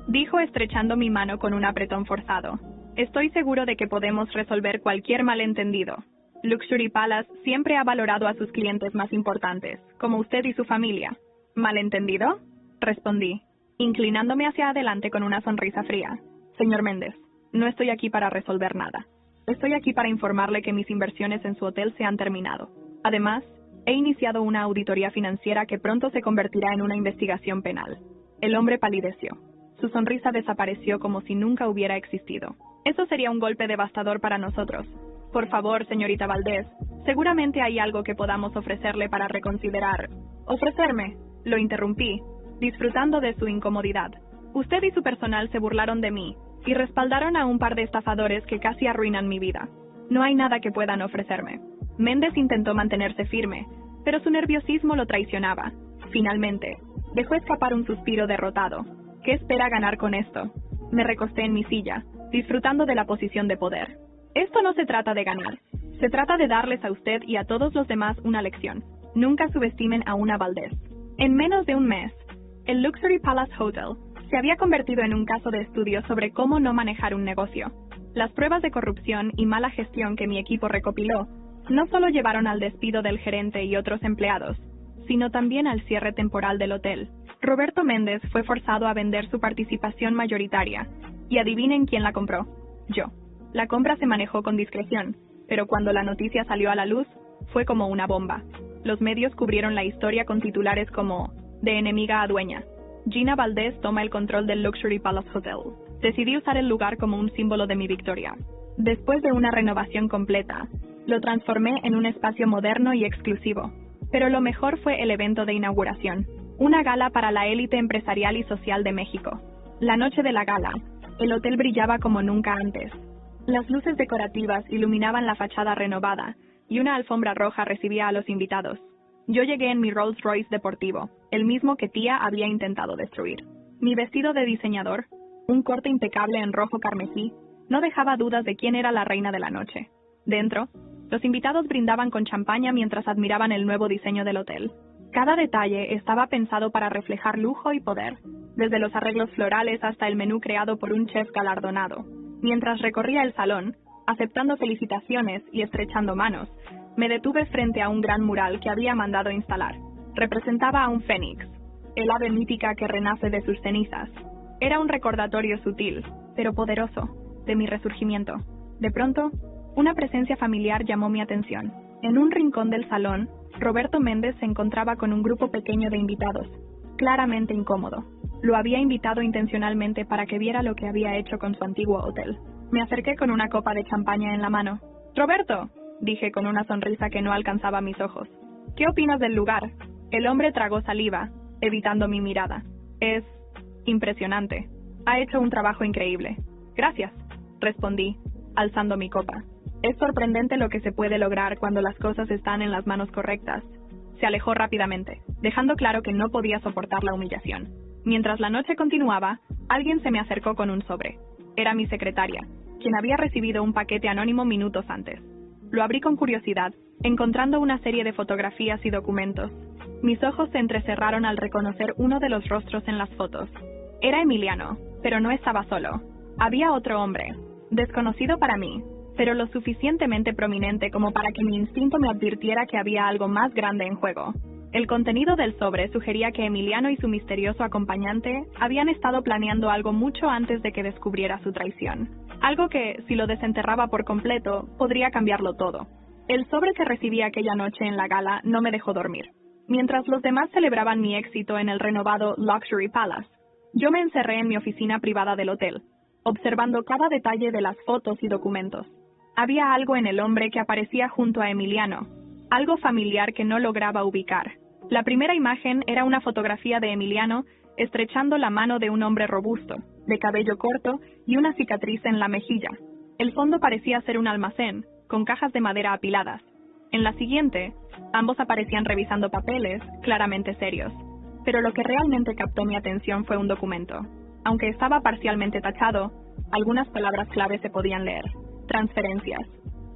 dijo estrechando mi mano con un apretón forzado. Estoy seguro de que podemos resolver cualquier malentendido. Luxury Palace siempre ha valorado a sus clientes más importantes, como usted y su familia. ¿Malentendido? Respondí, inclinándome hacia adelante con una sonrisa fría. Señor Méndez, no estoy aquí para resolver nada. Estoy aquí para informarle que mis inversiones en su hotel se han terminado. Además, he iniciado una auditoría financiera que pronto se convertirá en una investigación penal. El hombre palideció. Su sonrisa desapareció como si nunca hubiera existido. Eso sería un golpe devastador para nosotros. Por favor, señorita Valdés, seguramente hay algo que podamos ofrecerle para reconsiderar. ¿Ofrecerme? Lo interrumpí, disfrutando de su incomodidad. Usted y su personal se burlaron de mí y respaldaron a un par de estafadores que casi arruinan mi vida. No hay nada que puedan ofrecerme. Méndez intentó mantenerse firme, pero su nerviosismo lo traicionaba. Finalmente, dejó escapar un suspiro derrotado. ¿Qué espera ganar con esto? Me recosté en mi silla, disfrutando de la posición de poder. Esto no se trata de ganar. Se trata de darles a usted y a todos los demás una lección. Nunca subestimen a una Valdés. En menos de un mes, el Luxury Palace Hotel se había convertido en un caso de estudio sobre cómo no manejar un negocio. Las pruebas de corrupción y mala gestión que mi equipo recopiló no solo llevaron al despido del gerente y otros empleados, sino también al cierre temporal del hotel. Roberto Méndez fue forzado a vender su participación mayoritaria, y adivinen quién la compró. Yo. La compra se manejó con discreción, pero cuando la noticia salió a la luz, fue como una bomba. Los medios cubrieron la historia con titulares como «De enemiga a dueña». Gina Valdés toma el control del Luxury Palace Hotel. Decidí usar el lugar como un símbolo de mi victoria. Después de una renovación completa, lo transformé en un espacio moderno y exclusivo. Pero lo mejor fue el evento de inauguración, una gala para la élite empresarial y social de México. La noche de la gala, el hotel brillaba como nunca antes. Las luces decorativas iluminaban la fachada renovada y una alfombra roja recibía a los invitados. Yo llegué en mi Rolls Royce deportivo, el mismo que tía había intentado destruir. Mi vestido de diseñador, un corte impecable en rojo carmesí, no dejaba dudas de quién era la reina de la noche. Dentro, los invitados brindaban con champaña mientras admiraban el nuevo diseño del hotel. Cada detalle estaba pensado para reflejar lujo y poder, desde los arreglos florales hasta el menú creado por un chef galardonado. Mientras recorría el salón, aceptando felicitaciones y estrechando manos, me detuve frente a un gran mural que había mandado instalar. Representaba a un fénix, el ave mítica que renace de sus cenizas. Era un recordatorio sutil, pero poderoso, de mi resurgimiento. De pronto, una presencia familiar llamó mi atención. En un rincón del salón, Roberto Méndez se encontraba con un grupo pequeño de invitados, claramente incómodo. Lo había invitado intencionalmente para que viera lo que había hecho con su antiguo hotel. Me acerqué con una copa de champaña en la mano. «¡Roberto!», dije con una sonrisa que no alcanzaba mis ojos. «¿Qué opinas del lugar?». El hombre tragó saliva, evitando mi mirada. «Es impresionante. Ha hecho un trabajo increíble». «Gracias», respondí, alzando mi copa. «Es sorprendente lo que se puede lograr cuando las cosas están en las manos correctas». Se alejó rápidamente, dejando claro que no podía soportar la humillación. Mientras la noche continuaba, alguien se me acercó con un sobre. Era mi secretaria, quien había recibido un paquete anónimo minutos antes. Lo abrí con curiosidad, encontrando una serie de fotografías y documentos. Mis ojos se entrecerraron al reconocer uno de los rostros en las fotos. Era Emiliano, pero no estaba solo. Había otro hombre, desconocido para mí, pero lo suficientemente prominente como para que mi instinto me advirtiera que había algo más grande en juego. El contenido del sobre sugería que Emiliano y su misterioso acompañante habían estado planeando algo mucho antes de que descubriera su traición. Algo que, si lo desenterraba por completo, podría cambiarlo todo. El sobre que recibí aquella noche en la gala no me dejó dormir. Mientras los demás celebraban mi éxito en el renovado Luxury Palace, yo me encerré en mi oficina privada del hotel, observando cada detalle de las fotos y documentos. Había algo en el hombre que aparecía junto a Emiliano, algo familiar que no lograba ubicar. La primera imagen era una fotografía de Emiliano estrechando la mano de un hombre robusto, de cabello corto y una cicatriz en la mejilla. El fondo parecía ser un almacén, con cajas de madera apiladas. En la siguiente, ambos aparecían revisando papeles, claramente serios. Pero lo que realmente captó mi atención fue un documento. Aunque estaba parcialmente tachado, algunas palabras clave se podían leer. Transferencias,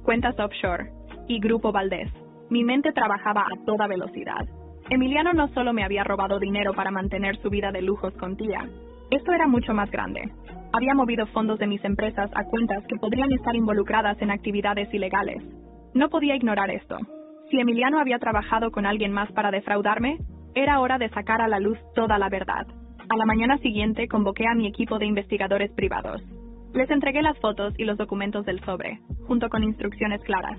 cuentas offshore y Grupo Valdés. Mi mente trabajaba a toda velocidad. Emiliano no solo me había robado dinero para mantener su vida de lujos con tía. Esto era mucho más grande. Había movido fondos de mis empresas a cuentas que podrían estar involucradas en actividades ilegales. No podía ignorar esto. Si Emiliano había trabajado con alguien más para defraudarme, era hora de sacar a la luz toda la verdad. A la mañana siguiente convoqué a mi equipo de investigadores privados. Les entregué las fotos y los documentos del sobre, junto con instrucciones claras.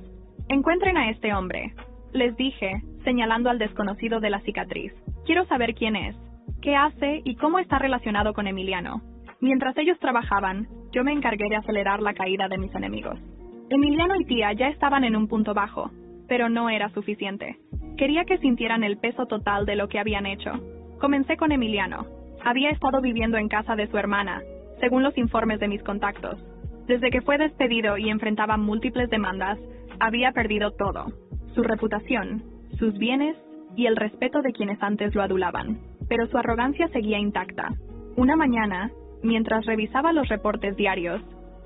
«Encuentren a este hombre», les dije, señalando al desconocido de la cicatriz. «Quiero saber quién es, qué hace y cómo está relacionado con Emiliano». Mientras ellos trabajaban, yo me encargué de acelerar la caída de mis enemigos. Emiliano y tía ya estaban en un punto bajo, pero no era suficiente. Quería que sintieran el peso total de lo que habían hecho. Comencé con Emiliano. Había estado viviendo en casa de su hermana, según los informes de mis contactos. Desde que fue despedido y enfrentaba múltiples demandas, había perdido todo: su reputación, sus bienes y el respeto de quienes antes lo adulaban. Pero su arrogancia seguía intacta. Una mañana, mientras revisaba los reportes diarios,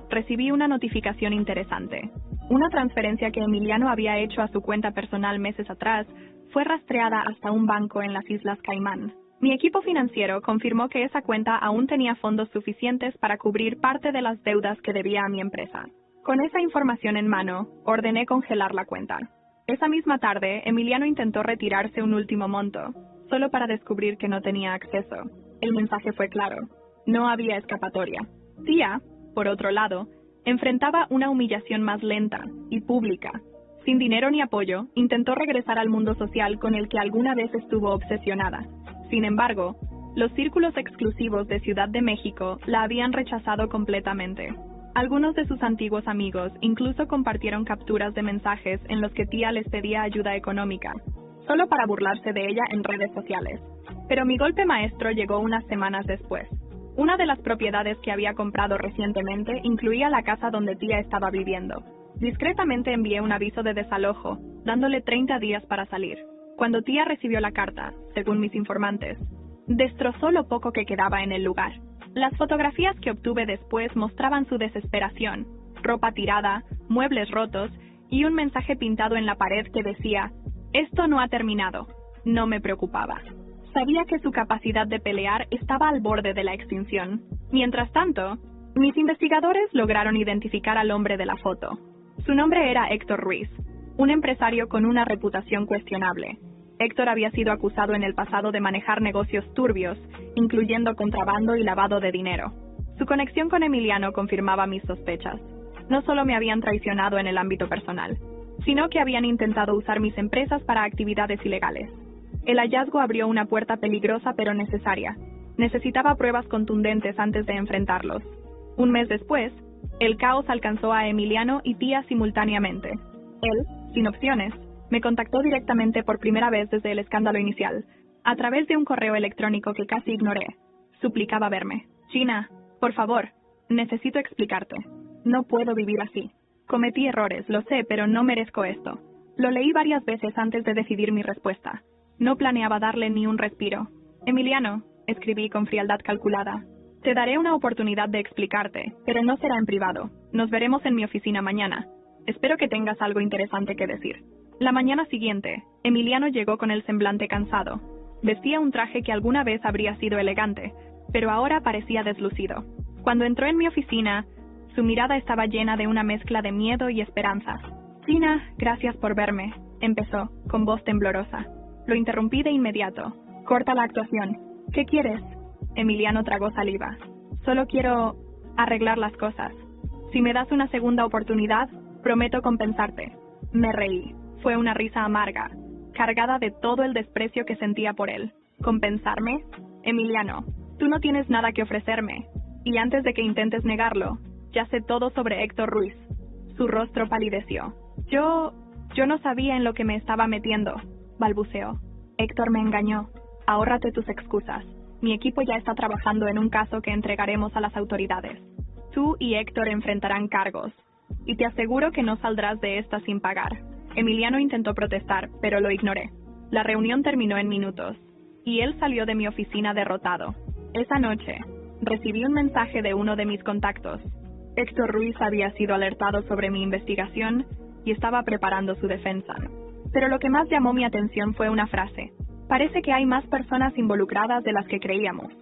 recibí una notificación interesante. Una transferencia que Emiliano había hecho a su cuenta personal meses atrás fue rastreada hasta un banco en las Islas Caimán. Mi equipo financiero confirmó que esa cuenta aún tenía fondos suficientes para cubrir parte de las deudas que debía a mi empresa. Con esa información en mano, ordené congelar la cuenta. Esa misma tarde, Emiliano intentó retirarse un último monto, solo para descubrir que no tenía acceso. El mensaje fue claro: no había escapatoria. Tía, por otro lado, enfrentaba una humillación más lenta y pública. Sin dinero ni apoyo, intentó regresar al mundo social con el que alguna vez estuvo obsesionada. Sin embargo, Los círculos exclusivos de Ciudad de México la habían rechazado completamente. Algunos de sus antiguos amigos incluso compartieron capturas de mensajes en los que tía les pedía ayuda económica, solo para burlarse de ella en redes sociales. Pero mi golpe maestro llegó unas semanas después. Una de las propiedades que había comprado recientemente incluía la casa donde tía estaba viviendo. Discretamente envié un aviso de desalojo, dándole 30 días para salir. Cuando tía recibió la carta, según mis informantes, destrozó lo poco que quedaba en el lugar. Las fotografías que obtuve después mostraban su desesperación, ropa tirada, muebles rotos y un mensaje pintado en la pared que decía: «Esto no ha terminado». No me preocupaba. Sabía que su capacidad de pelear estaba al borde de la extinción. Mientras tanto, mis investigadores lograron identificar al hombre de la foto. Su nombre era Héctor Ruiz, un empresario con una reputación cuestionable. Héctor había sido acusado en el pasado de manejar negocios turbios, incluyendo contrabando y lavado de dinero. Su conexión con Emiliano confirmaba mis sospechas. No solo me habían traicionado en el ámbito personal, sino que habían intentado usar mis empresas para actividades ilegales. El hallazgo abrió una puerta peligrosa pero necesaria. Necesitaba pruebas contundentes antes de enfrentarlos. Un mes después, el caos alcanzó a Emiliano y tía simultáneamente. Él, sin opciones, me contactó directamente por primera vez desde el escándalo inicial, a través de un correo electrónico que casi ignoré. Suplicaba verme. «Gina, por favor, necesito explicarte. No puedo vivir así. Cometí errores, lo sé, pero no merezco esto». Lo leí varias veces antes de decidir mi respuesta. No planeaba darle ni un respiro. «Emiliano», escribí con frialdad calculada, «te daré una oportunidad de explicarte, pero no será en privado. Nos veremos en mi oficina mañana. Espero que tengas algo interesante que decir». La mañana siguiente, Emiliano llegó con el semblante cansado. Vestía un traje que alguna vez habría sido elegante, pero ahora parecía deslucido. Cuando entró en mi oficina, su mirada estaba llena de una mezcla de miedo y esperanza. «Gina, gracias por verme», empezó, con voz temblorosa. Lo interrumpí de inmediato. «Corta la actuación. ¿Qué quieres?» Emiliano tragó saliva. «Solo quiero arreglar las cosas. Si me das una segunda oportunidad, prometo compensarte». Me reí. Fue una risa amarga, cargada de todo el desprecio que sentía por él. ¿Compensarme? Emiliano, tú no tienes nada que ofrecerme. Y antes de que intentes negarlo, ya sé todo sobre Héctor Ruiz. Su rostro palideció. Yo no sabía en lo que me estaba metiendo, balbuceó. Héctor me engañó. Ahórrate tus excusas. Mi equipo ya está trabajando en un caso que entregaremos a las autoridades. Tú y Héctor enfrentarán cargos. Y te aseguro que no saldrás de esta sin pagar. Emiliano intentó protestar, pero lo ignoré. La reunión terminó en minutos, y él salió de mi oficina derrotado. Esa noche, recibí un mensaje de uno de mis contactos. Héctor Ruiz había sido alertado sobre mi investigación y estaba preparando su defensa. Pero lo que más llamó mi atención fue una frase. Parece que hay más personas involucradas de las que creíamos.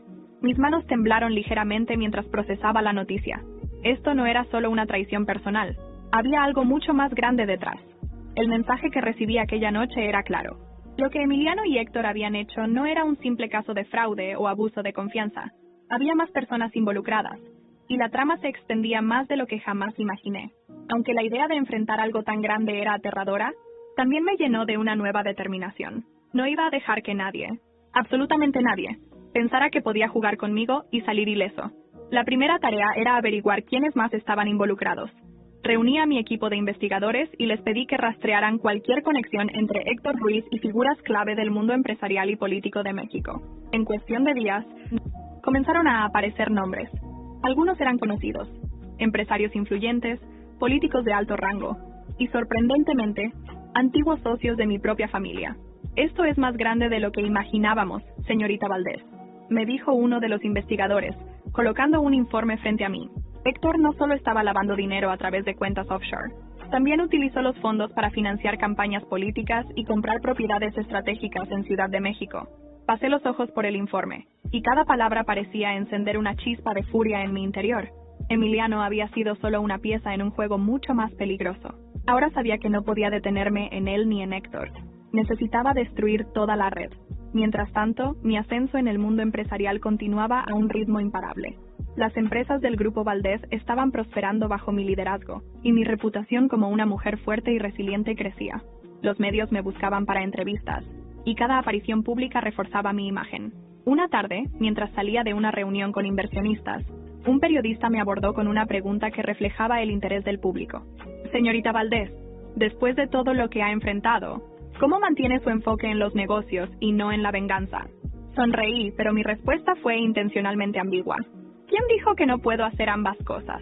Mis manos temblaron ligeramente mientras procesaba la noticia. Esto no era solo una traición personal. Había algo mucho más grande detrás. El mensaje que recibí aquella noche era claro. Lo que Emiliano y Héctor habían hecho no era un simple caso de fraude o abuso de confianza. Había más personas involucradas, y la trama se extendía más de lo que jamás imaginé. Aunque la idea de enfrentar algo tan grande era aterradora, también me llenó de una nueva determinación. No iba a dejar que nadie, absolutamente nadie, pensara que podía jugar conmigo y salir ileso. La primera tarea era averiguar quiénes más estaban involucrados. Reuní a mi equipo de investigadores y les pedí que rastrearan cualquier conexión entre Héctor Ruiz y figuras clave del mundo empresarial y político de México. En cuestión de días, comenzaron a aparecer nombres. Algunos eran conocidos, empresarios influyentes, políticos de alto rango, y sorprendentemente, antiguos socios de mi propia familia. «Esto es más grande de lo que imaginábamos, señorita Valdés», me dijo uno de los investigadores, colocando un informe frente a mí. Héctor no solo estaba lavando dinero a través de cuentas offshore, también utilizó los fondos para financiar campañas políticas y comprar propiedades estratégicas en Ciudad de México. Pasé los ojos por el informe, y cada palabra parecía encender una chispa de furia en mi interior. Emiliano había sido solo una pieza en un juego mucho más peligroso. Ahora sabía que no podía detenerme en él ni en Héctor. Necesitaba destruir toda la red. Mientras tanto, mi ascenso en el mundo empresarial continuaba a un ritmo imparable. Las empresas del Grupo Valdés estaban prosperando bajo mi liderazgo, y mi reputación como una mujer fuerte y resiliente crecía. Los medios me buscaban para entrevistas, y cada aparición pública reforzaba mi imagen. Una tarde, mientras salía de una reunión con inversionistas, un periodista me abordó con una pregunta que reflejaba el interés del público. Señorita Valdés, después de todo lo que ha enfrentado, ¿cómo mantiene su enfoque en los negocios y no en la venganza? Sonreí, pero mi respuesta fue intencionalmente ambigua. ¿Quién dijo que no puedo hacer ambas cosas?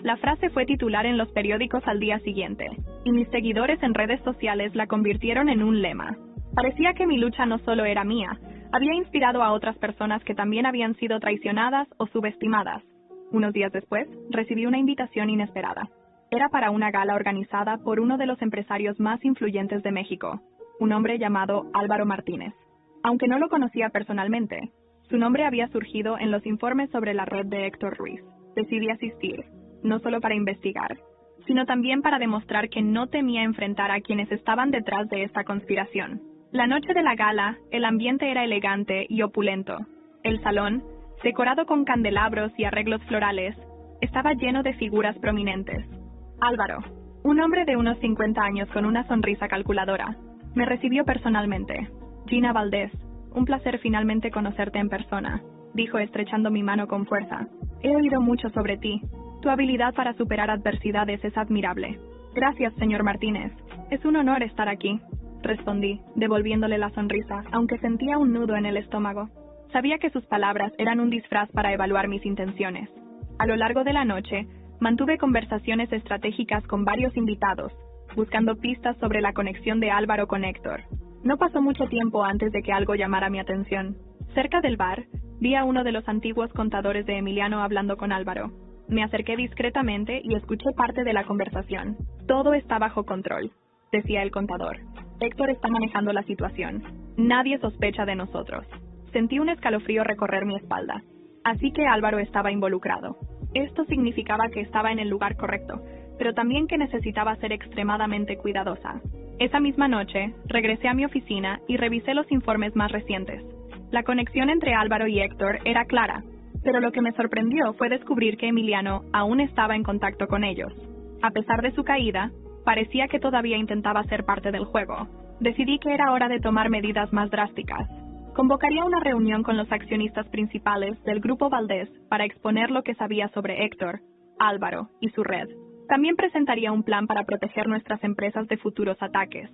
La frase fue titular en los periódicos al día siguiente, y mis seguidores en redes sociales la convirtieron en un lema. Parecía que mi lucha no solo era mía, había inspirado a otras personas que también habían sido traicionadas o subestimadas. Unos días después, recibí una invitación inesperada. Era para una gala organizada por uno de los empresarios más influyentes de México, un hombre llamado Álvaro Martínez. Aunque no lo conocía personalmente, su nombre había surgido en los informes sobre la red de Héctor Ruiz. Decidí asistir, no solo para investigar, sino también para demostrar que no temía enfrentar a quienes estaban detrás de esta conspiración. La noche de la gala, el ambiente era elegante y opulento. El salón, decorado con candelabros y arreglos florales, estaba lleno de figuras prominentes. Álvaro, un hombre de unos 50 años con una sonrisa calculadora, me recibió personalmente. Gina Valdés, un placer finalmente conocerte en persona, dijo estrechando mi mano con fuerza. He oído mucho sobre ti. Tu habilidad para superar adversidades es admirable. Gracias, señor Martínez. Es un honor estar aquí, respondí, devolviéndole la sonrisa, aunque sentía un nudo en el estómago. Sabía que sus palabras eran un disfraz para evaluar mis intenciones. A lo largo de la noche, mantuve conversaciones estratégicas con varios invitados, buscando pistas sobre la conexión de Álvaro con Héctor. No pasó mucho tiempo antes de que algo llamara mi atención. Cerca del bar, vi a uno de los antiguos contadores de Emiliano hablando con Álvaro. Me acerqué discretamente y escuché parte de la conversación. Todo está bajo control, decía el contador. Héctor está manejando la situación. Nadie sospecha de nosotros. Sentí un escalofrío recorrer mi espalda. Así que Álvaro estaba involucrado. Esto significaba que estaba en el lugar correcto, pero también que necesitaba ser extremadamente cuidadosa. Esa misma noche, regresé a mi oficina y revisé los informes más recientes. La conexión entre Álvaro y Héctor era clara, pero lo que me sorprendió fue descubrir que Emiliano aún estaba en contacto con ellos. A pesar de su caída, parecía que todavía intentaba ser parte del juego. Decidí que era hora de tomar medidas más drásticas. Convocaría una reunión con los accionistas principales del Grupo Valdés para exponer lo que sabía sobre Héctor, Álvaro y su red. También presentaría un plan para proteger nuestras empresas de futuros ataques.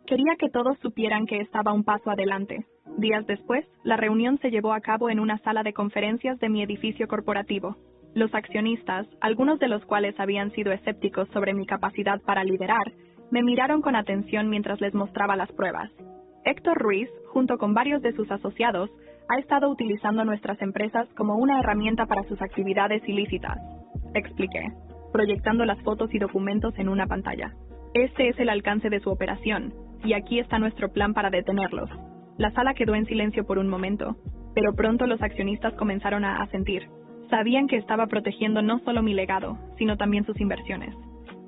Quería que todos supieran que estaba un paso adelante. Días después, la reunión se llevó a cabo en una sala de conferencias de mi edificio corporativo. Los accionistas, algunos de los cuales habían sido escépticos sobre mi capacidad para liderar, me miraron con atención mientras les mostraba las pruebas. Héctor Ruiz, junto con varios de sus asociados, ha estado utilizando nuestras empresas como una herramienta para sus actividades ilícitas, expliqué, proyectando las fotos y documentos en una pantalla. Este es el alcance de su operación, y aquí está nuestro plan para detenerlos. La sala quedó en silencio por un momento, pero pronto los accionistas comenzaron a asentir. Sabían que estaba protegiendo no solo mi legado, sino también sus inversiones.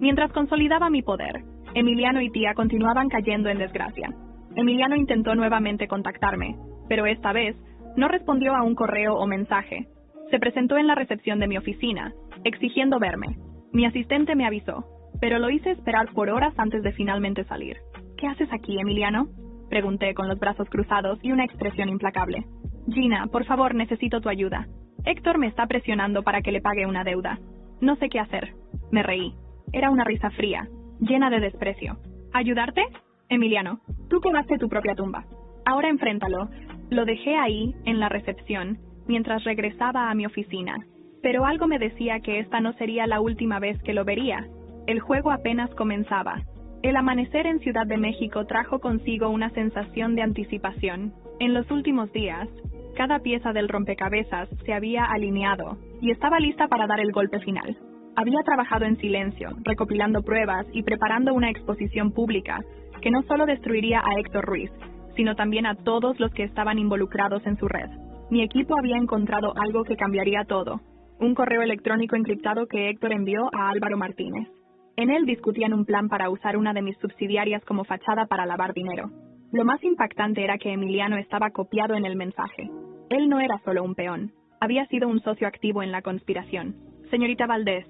Mientras consolidaba mi poder, Emiliano y Tía continuaban cayendo en desgracia. Emiliano intentó nuevamente contactarme, pero esta vez no respondió a un correo o mensaje. Se presentó en la recepción de mi oficina, exigiendo verme. Mi asistente me avisó, pero lo hice esperar por horas antes de finalmente salir. ¿Qué haces aquí, Emiliano?, pregunté con los brazos cruzados y una expresión implacable. Gina, por favor, necesito tu ayuda. Héctor me está presionando para que le pague una deuda. No sé qué hacer. Me reí. Era una risa fría, llena de desprecio. ¿Ayudarte? Emiliano, tú cavaste tu propia tumba. Ahora enfréntalo. Lo dejé ahí, en la recepción, mientras regresaba a mi oficina. Pero algo me decía que esta no sería la última vez que lo vería. El juego apenas comenzaba. El amanecer en Ciudad de México trajo consigo una sensación de anticipación. En los últimos días, cada pieza del rompecabezas se había alineado y estaba lista para dar el golpe final. Había trabajado en silencio, recopilando pruebas y preparando una exposición pública que no solo destruiría a Héctor Ruiz, sino también a todos los que estaban involucrados en su red. Mi equipo había encontrado algo que cambiaría todo: un correo electrónico encriptado que Héctor envió a Álvaro Martínez. En él discutían un plan para usar una de mis subsidiarias como fachada para lavar dinero. Lo más impactante era que Emiliano estaba copiado en el mensaje. Él no era solo un peón, había sido un socio activo en la conspiración. Señorita Valdés,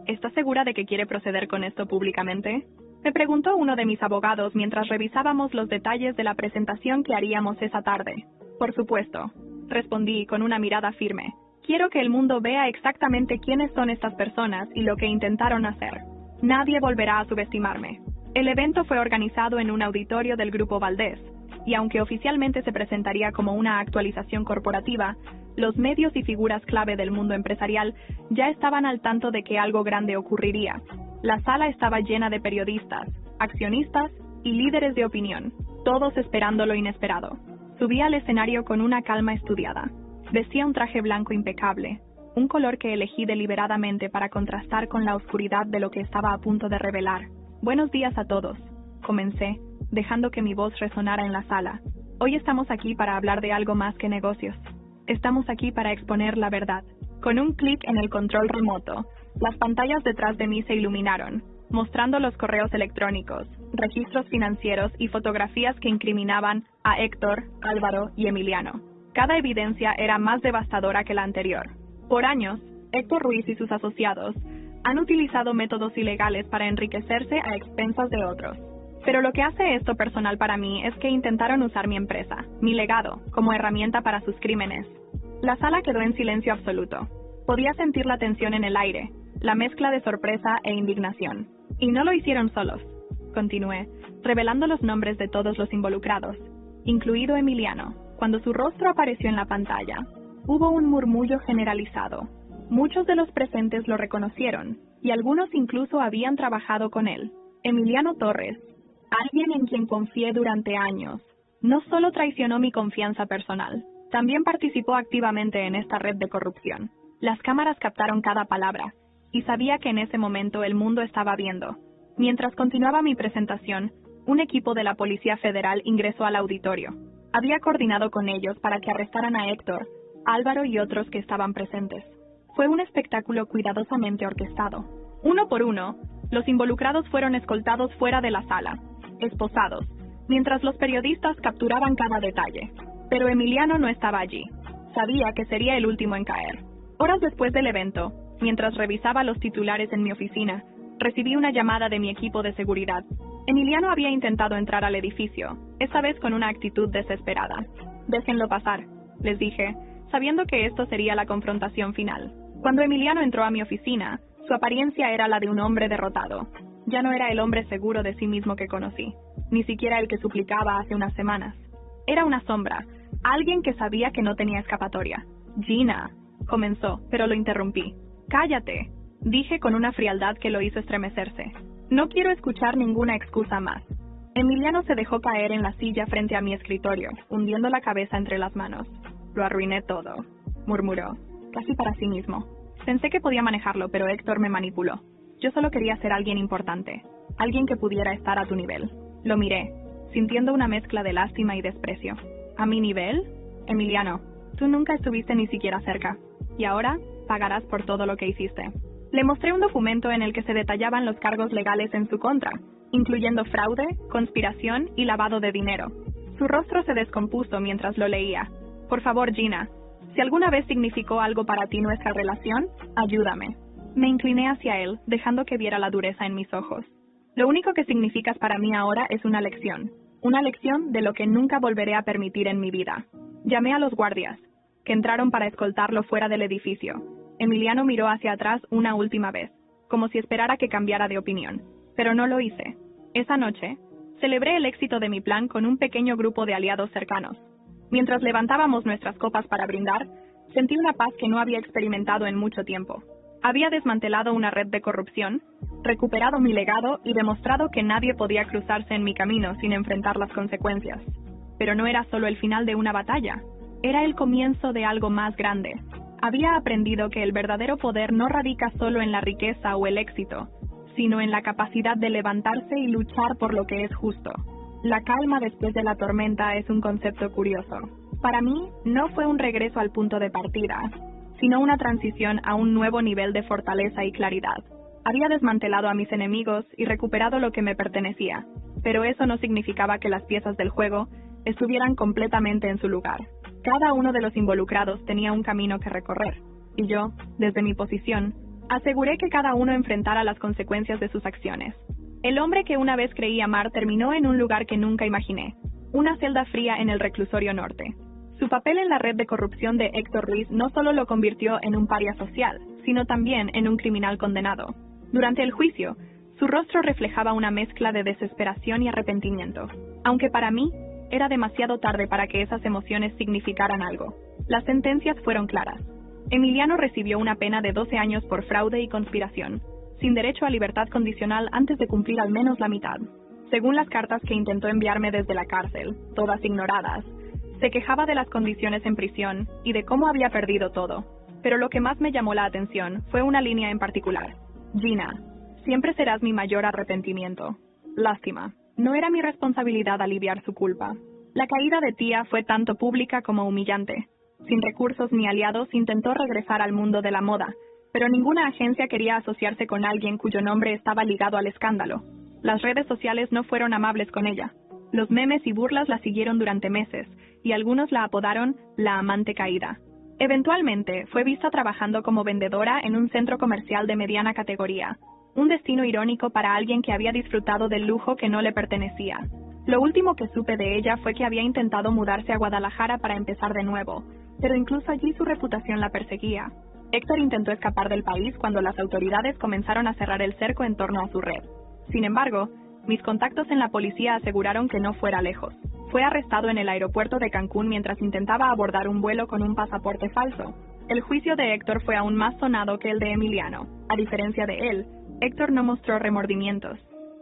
¿está segura de que quiere proceder con esto públicamente?, me preguntó uno de mis abogados mientras revisábamos los detalles de la presentación que haríamos esa tarde. Por supuesto, respondí con una mirada firme. Quiero que el mundo vea exactamente quiénes son estas personas y lo que intentaron hacer. Nadie volverá a subestimarme. El evento fue organizado en un auditorio del Grupo Valdés, y aunque oficialmente se presentaría como una actualización corporativa, los medios y figuras clave del mundo empresarial ya estaban al tanto de que algo grande ocurriría. La sala estaba llena de periodistas, accionistas y líderes de opinión, todos esperando lo inesperado. Subí al escenario con una calma estudiada. Vestía un traje blanco impecable, un color que elegí deliberadamente para contrastar con la oscuridad de lo que estaba a punto de revelar. Buenos días a todos, comencé, dejando que mi voz resonara en la sala. Hoy estamos aquí para hablar de algo más que negocios. Estamos aquí para exponer la verdad. Con un clic en el control remoto, las pantallas detrás de mí se iluminaron, mostrando los correos electrónicos, registros financieros y fotografías que incriminaban a Héctor, Álvaro y Emiliano. Cada evidencia era más devastadora que la anterior. Por años, Héctor Ruiz y sus asociados han utilizado métodos ilegales para enriquecerse a expensas de otros. Pero lo que hace esto personal para mí es que intentaron usar mi empresa, mi legado, como herramienta para sus crímenes. La sala quedó en silencio absoluto. Podía sentir la tensión en el aire, la mezcla de sorpresa e indignación. Y no lo hicieron solos, continué, revelando los nombres de todos los involucrados, incluido Emiliano. Cuando su rostro apareció en la pantalla, hubo un murmullo generalizado. Muchos de los presentes lo reconocieron, y algunos incluso habían trabajado con él. Emiliano Torres, alguien en quien confié durante años, no solo traicionó mi confianza personal, también participó activamente en esta red de corrupción. Las cámaras captaron cada palabra, y sabía que en ese momento el mundo estaba viendo. Mientras continuaba mi presentación, un equipo de la Policía Federal ingresó al auditorio. Había coordinado con ellos para que arrestaran a Héctor, Álvaro y otros que estaban presentes. Fue un espectáculo cuidadosamente orquestado. Uno por uno, los involucrados fueron escoltados fuera de la sala, esposados, mientras los periodistas capturaban cada detalle. Pero Emiliano no estaba allí. Sabía que sería el último en caer. Horas después del evento, mientras revisaba los titulares en mi oficina, recibí una llamada de mi equipo de seguridad. Emiliano había intentado entrar al edificio, esta vez con una actitud desesperada. Déjenlo pasar, les dije, sabiendo que esto sería la confrontación final. Cuando Emiliano entró a mi oficina, su apariencia era la de un hombre derrotado. Ya no era el hombre seguro de sí mismo que conocí, ni siquiera el que suplicaba hace unas semanas. Era una sombra, alguien que sabía que no tenía escapatoria. Gina, comenzó, pero lo interrumpí. Cállate, dije con una frialdad que lo hizo estremecerse. No quiero escuchar ninguna excusa más. Emiliano se dejó caer en la silla frente a mi escritorio, hundiendo la cabeza entre las manos. Lo arruiné todo, murmuró, casi para sí mismo. Pensé que podía manejarlo, pero Héctor me manipuló. Yo solo quería ser alguien importante, alguien que pudiera estar a tu nivel. Lo miré, sintiendo una mezcla de lástima y desprecio. ¿A mi nivel? Emiliano, tú nunca estuviste ni siquiera cerca, y ahora pagarás por todo lo que hiciste. Le mostré un documento en el que se detallaban los cargos legales en su contra, incluyendo fraude, conspiración y lavado de dinero. Su rostro se descompuso mientras lo leía. Por favor, Gina, si alguna vez significó algo para ti nuestra relación, ayúdame. Me incliné hacia él, dejando que viera la dureza en mis ojos. Lo único que significas para mí ahora es una lección de lo que nunca volveré a permitir en mi vida. Llamé a los guardias, que entraron para escoltarlo fuera del edificio. Emiliano miró hacia atrás una última vez, como si esperara que cambiara de opinión, pero no lo hice. Esa noche, celebré el éxito de mi plan con un pequeño grupo de aliados cercanos. Mientras levantábamos nuestras copas para brindar, sentí una paz que no había experimentado en mucho tiempo. Había desmantelado una red de corrupción, recuperado mi legado y demostrado que nadie podía cruzarse en mi camino sin enfrentar las consecuencias. Pero no era solo el final de una batalla, era el comienzo de algo más grande. Había aprendido que el verdadero poder no radica solo en la riqueza o el éxito, sino en la capacidad de levantarse y luchar por lo que es justo. La calma después de la tormenta es un concepto curioso. Para mí, no fue un regreso al punto de partida, sino una transición a un nuevo nivel de fortaleza y claridad. Había desmantelado a mis enemigos y recuperado lo que me pertenecía, pero eso no significaba que las piezas del juego estuvieran completamente en su lugar. Cada uno de los involucrados tenía un camino que recorrer, y yo, desde mi posición, aseguré que cada uno enfrentara las consecuencias de sus acciones. El hombre que una vez creí amar terminó en un lugar que nunca imaginé, una celda fría en el reclusorio norte. Su papel en la red de corrupción de Héctor Ruiz no solo lo convirtió en un paria social, sino también en un criminal condenado. Durante el juicio, su rostro reflejaba una mezcla de desesperación y arrepentimiento, aunque para mí era demasiado tarde para que esas emociones significaran algo. Las sentencias fueron claras. Emiliano recibió una pena de 12 años por fraude y conspiración, sin derecho a libertad condicional antes de cumplir al menos la mitad. Según las cartas que intentó enviarme desde la cárcel, todas ignoradas, se quejaba de las condiciones en prisión y de cómo había perdido todo. Pero lo que más me llamó la atención fue una línea en particular. Gina, siempre serás mi mayor arrepentimiento. Lástima. No era mi responsabilidad aliviar su culpa. La caída de tía fue tanto pública como humillante. Sin recursos ni aliados, intentó regresar al mundo de la moda, pero ninguna agencia quería asociarse con alguien cuyo nombre estaba ligado al escándalo. Las redes sociales no fueron amables con ella. Los memes y burlas la siguieron durante meses, y algunos la apodaron la amante caída. Eventualmente, fue vista trabajando como vendedora en un centro comercial de mediana categoría, un destino irónico para alguien que había disfrutado del lujo que no le pertenecía. Lo último que supe de ella fue que había intentado mudarse a Guadalajara para empezar de nuevo, pero incluso allí su reputación la perseguía. Héctor intentó escapar del país cuando las autoridades comenzaron a cerrar el cerco en torno a su red. Sin embargo, mis contactos en la policía aseguraron que no fuera lejos. Fue arrestado en el aeropuerto de Cancún mientras intentaba abordar un vuelo con un pasaporte falso. El juicio de Héctor fue aún más sonado que el de Emiliano. A diferencia de él, Héctor no mostró remordimientos.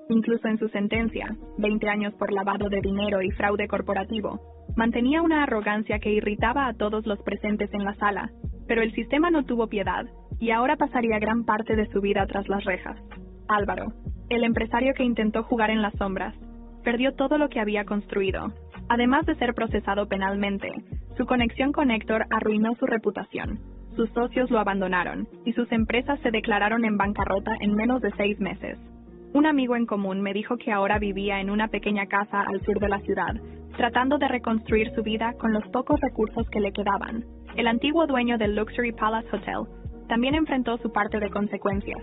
Incluso en su sentencia, 20 años por lavado de dinero y fraude corporativo, mantenía una arrogancia que irritaba a todos los presentes en la sala. Pero el sistema no tuvo piedad, y ahora pasaría gran parte de su vida tras las rejas. Álvaro, el empresario que intentó jugar en las sombras, perdió todo lo que había construido. Además de ser procesado penalmente, su conexión con Héctor arruinó su reputación. Sus socios lo abandonaron, y sus empresas se declararon en bancarrota en menos de 6 meses. Un amigo en común me dijo que ahora vivía en una pequeña casa al sur de la ciudad, tratando de reconstruir su vida con los pocos recursos que le quedaban. El antiguo dueño del Luxury Palace Hotel también enfrentó su parte de consecuencias.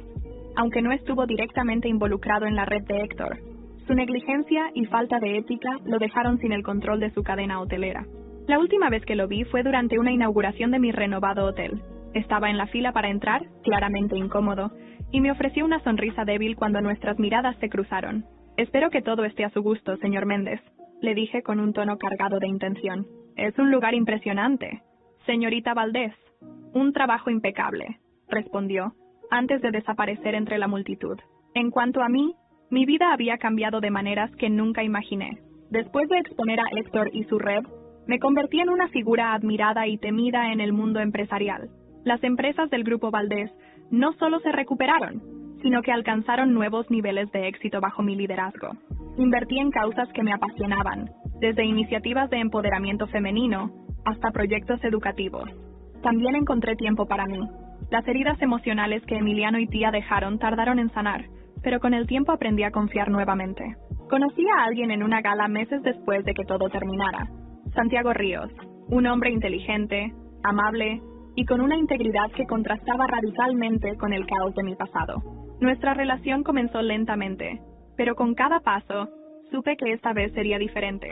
Aunque no estuvo directamente involucrado en la red de Héctor, su negligencia y falta de ética lo dejaron sin el control de su cadena hotelera. La última vez que lo vi fue durante una inauguración de mi renovado hotel. Estaba en la fila para entrar, claramente incómodo, y me ofreció una sonrisa débil cuando nuestras miradas se cruzaron. «Espero que todo esté a su gusto, señor Méndez», le dije con un tono cargado de intención. «Es un lugar impresionante. Señorita Valdés, un trabajo impecable», respondió, antes de desaparecer entre la multitud. En cuanto a mí, mi vida había cambiado de maneras que nunca imaginé. Después de exponer a Héctor y su red, me convertí en una figura admirada y temida en el mundo empresarial. Las empresas del Grupo Valdés no solo se recuperaron, sino que alcanzaron nuevos niveles de éxito bajo mi liderazgo. Invertí en causas que me apasionaban, desde iniciativas de empoderamiento femenino hasta proyectos educativos. También encontré tiempo para mí. Las heridas emocionales que Emiliano y tía dejaron tardaron en sanar, pero con el tiempo aprendí a confiar nuevamente. Conocí a alguien en una gala meses después de que todo terminara. Santiago Ríos, un hombre inteligente, amable y con una integridad que contrastaba radicalmente con el caos de mi pasado. Nuestra relación comenzó lentamente, pero con cada paso supe que esta vez sería diferente.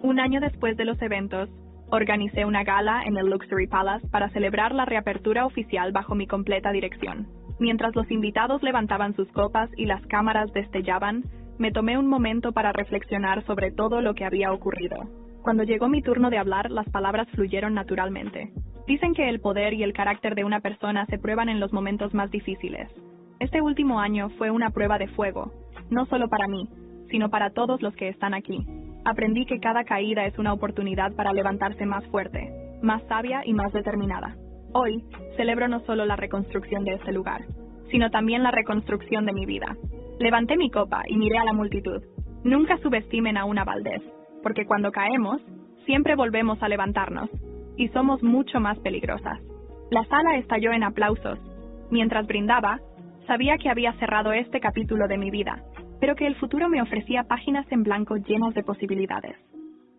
Un año después de los eventos, organicé una gala en el Luxury Palace para celebrar la reapertura oficial bajo mi completa dirección. Mientras los invitados levantaban sus copas y las cámaras destellaban, me tomé un momento para reflexionar sobre todo lo que había ocurrido. Cuando llegó mi turno de hablar, las palabras fluyeron naturalmente. Dicen que el poder y el carácter de una persona se prueban en los momentos más difíciles. Este último año fue una prueba de fuego, no solo para mí, sino para todos los que están aquí. Aprendí que cada caída es una oportunidad para levantarse más fuerte, más sabia y más determinada. Hoy, celebro no solo la reconstrucción de este lugar, sino también la reconstrucción de mi vida. Levanté mi copa y miré a la multitud. Nunca subestimen a una Valdés, porque cuando caemos, siempre volvemos a levantarnos, y somos mucho más peligrosas. La sala estalló en aplausos. Mientras brindaba, sabía que había cerrado este capítulo de mi vida, pero que el futuro me ofrecía páginas en blanco llenas de posibilidades.